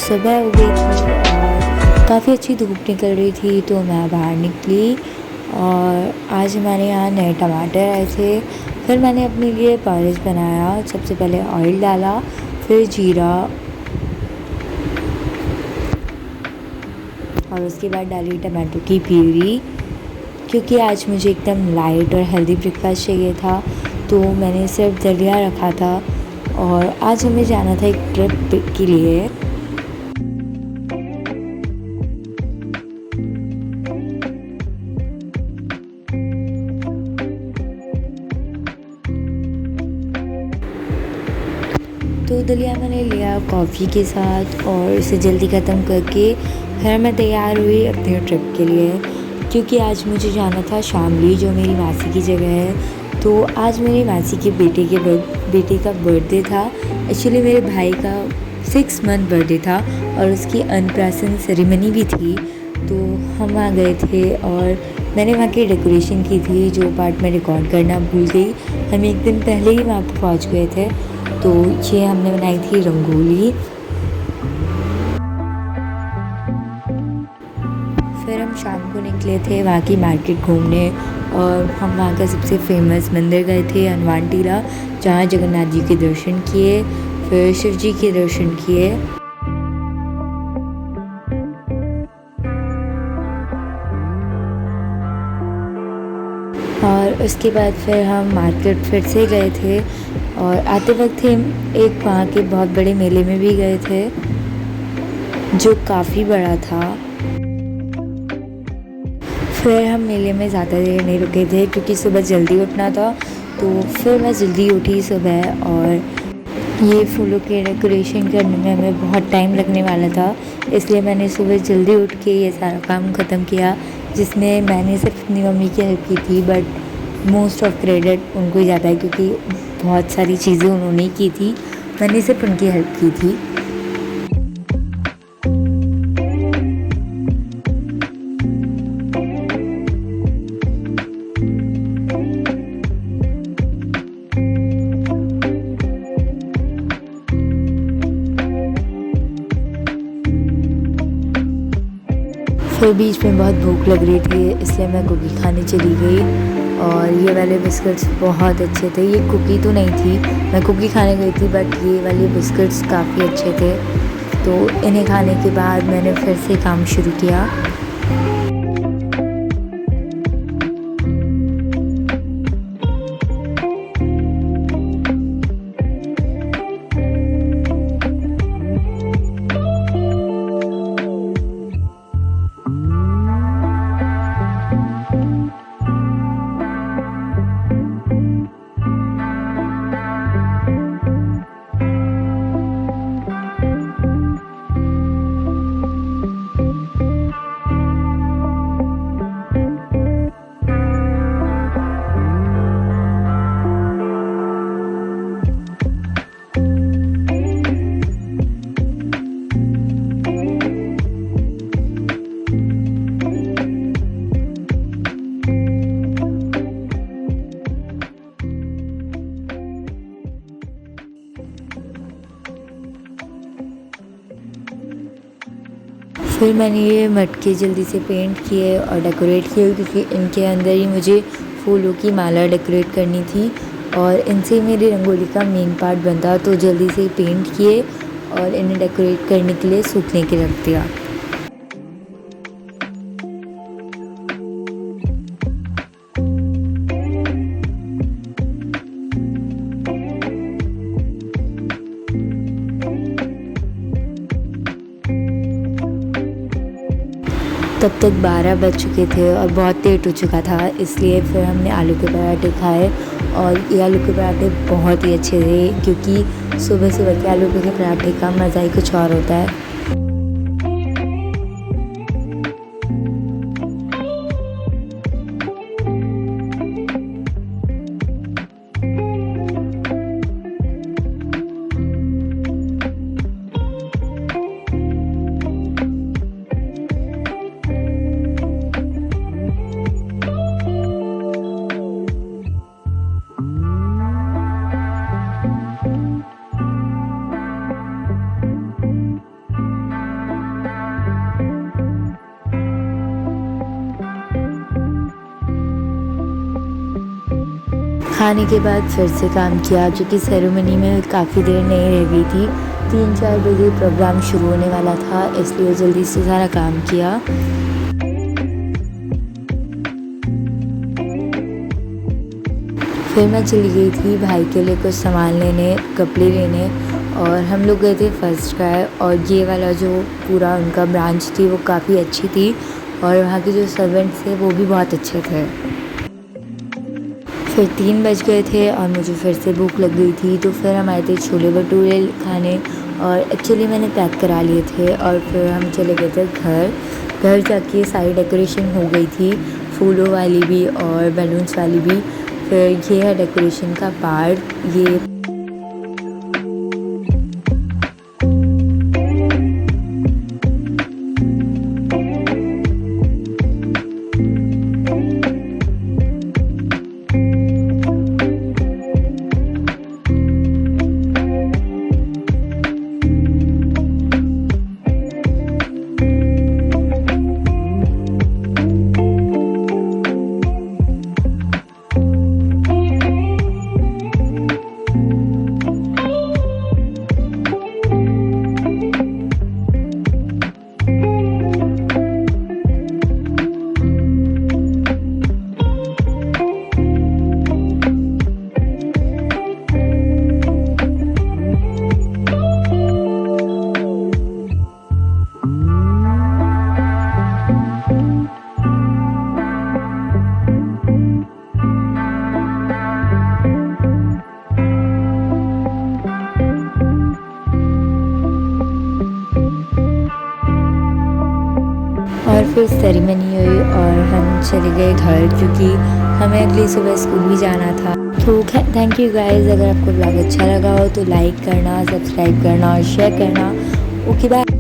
सुबह हो गई थी और काफ़ी अच्छी धूप निकल रही थी, तो मैं बाहर निकली और आज हमारे यहाँ नए टमाटर आए थे। फिर मैंने अपने लिए पॉरेज बनाया। सबसे पहले ऑयल डाला, फिर जीरा और उसके बाद डाली टमाटो की प्यूरी। क्योंकि आज मुझे एकदम लाइट और हेल्दी ब्रेकफास्ट चाहिए था, तो मैंने सिर्फ दलिया रखा था। और आज हमें जाना था एक ट्रिप के लिए। तो दलिया मैंने लिया कॉफ़ी के साथ और इसे जल्दी ख़त्म करके फिर मैं तैयार हुई अपने ट्रिप के लिए। क्योंकि आज मुझे जाना था शामली, जो मेरी मासी की जगह है। तो आज मेरी मासी के बेटे का बर्थडे था। एक्चुअली मेरे भाई का 6 मंथ बर्थडे था और उसकी अन्नप्राशन सेरेमनी भी थी। तो हम वहाँ गए थे और मैंने वहाँ की डेकोरेशन की थी, जो पार्ट में रिकॉर्ड करना भूल गई। हम एक दिन पहले ही वहाँ पर पहुँच गए थे। तो ये हमने बनाई थी रंगोली। फिर हम शाम को निकले थे वहाँ की मार्केट घूमने और हम वहाँ का सबसे फेमस मंदिर गए थे, हनुमान टीला, जहाँ जगन्नाथ जी के दर्शन किए, फिर शिव जी के दर्शन किए। और उसके बाद फिर हम मार्केट फिर से गए थे और आते वक्त हम एक वहाँ के बहुत बड़े मेले में भी गए थे, जो काफ़ी बड़ा था। फिर हम मेले में ज़्यादा देर नहीं रुके थे क्योंकि सुबह जल्दी उठना था। तो फिर मैं जल्दी उठी सुबह और ये फूलों के डेकोरेशन करने में हमें बहुत टाइम लगने वाला था, इसलिए मैंने सुबह जल्दी उठ के ये सारा काम ख़त्म किया, जिसमें मैंने सिर्फ अपनी मम्मी की हेल्प की थी। बट मोस्ट ऑफ क्रेडिट उनको ही जाता है क्योंकि बहुत सारी चीज़ें उन्होंने ही की थी, मैंने सिर्फ उनकी हेल्प की थी। फिर बीच में बहुत भूख लग रही थी, इसलिए मैं कुकी खाने चली गई और ये वाले बिस्किट्स बहुत अच्छे थे। ये कुकी तो नहीं थी, मैं कुकी खाने गई थी, बट ये वाले बिस्किट्स काफ़ी अच्छे थे। तो इन्हें खाने के बाद मैंने फिर से काम शुरू किया। फिर मैंने ये मटके जल्दी से पेंट किए और डेकोरेट किए, क्योंकि इनके अंदर ही मुझे फूलों की माला डेकोरेट करनी थी और इनसे मेरी रंगोली का मेन पार्ट बनता। तो जल्दी से पेंट किए और इन्हें डेकोरेट करने के लिए सूखने के रख दिया। तब तक 12 बज चुके थे और बहुत लेट हो चुका था, इसलिए फिर हमने आलू के पराठे खाए। और ये आलू के पराठे बहुत ही अच्छे थे, क्योंकि सुबह सुबह के आलू के पराठे का मज़ा ही कुछ और होता है। खाने के बाद फिर से काम किया, क्योंकि सेरेमनी में काफ़ी देर नहीं रह गई थी। 3-4 बजे प्रोग्राम शुरू होने वाला था, इसलिए जल्दी से सारा काम किया। फिर मैं चली गई थी भाई के लिए कुछ सामान लेने, कपड़े लेने, और हम लोग गए थे फर्स्ट क्राई। और ये वाला जो पूरा उनका ब्रांच थी वो काफ़ी अच्छी थी, और वहाँ के जो सर्वेंट्स थे वो भी बहुत अच्छे थे। फिर 3 बज गए थे और मुझे फिर से भूख लग गई थी, तो फिर हम आए थे छोले भटूरे खाने, और एक्चुअली मैंने पैक करा लिए थे। और फिर हम चले गए थे घर जाके सारी डेकोरेशन हो गई थी, फूलों वाली भी और बैलून्स वाली भी। फिर ये है डेकोरेशन का पार्ट। ये और फिर सेरेमनी हुई और हम चले गए घर, क्योंकि हमें अगली सुबह स्कूल भी जाना था। तो थैंक यू गाइस। अगर आपको ब्लॉग अच्छा लगा हो तो लाइक करना, सब्सक्राइब करना और शेयर करना। Okay bye.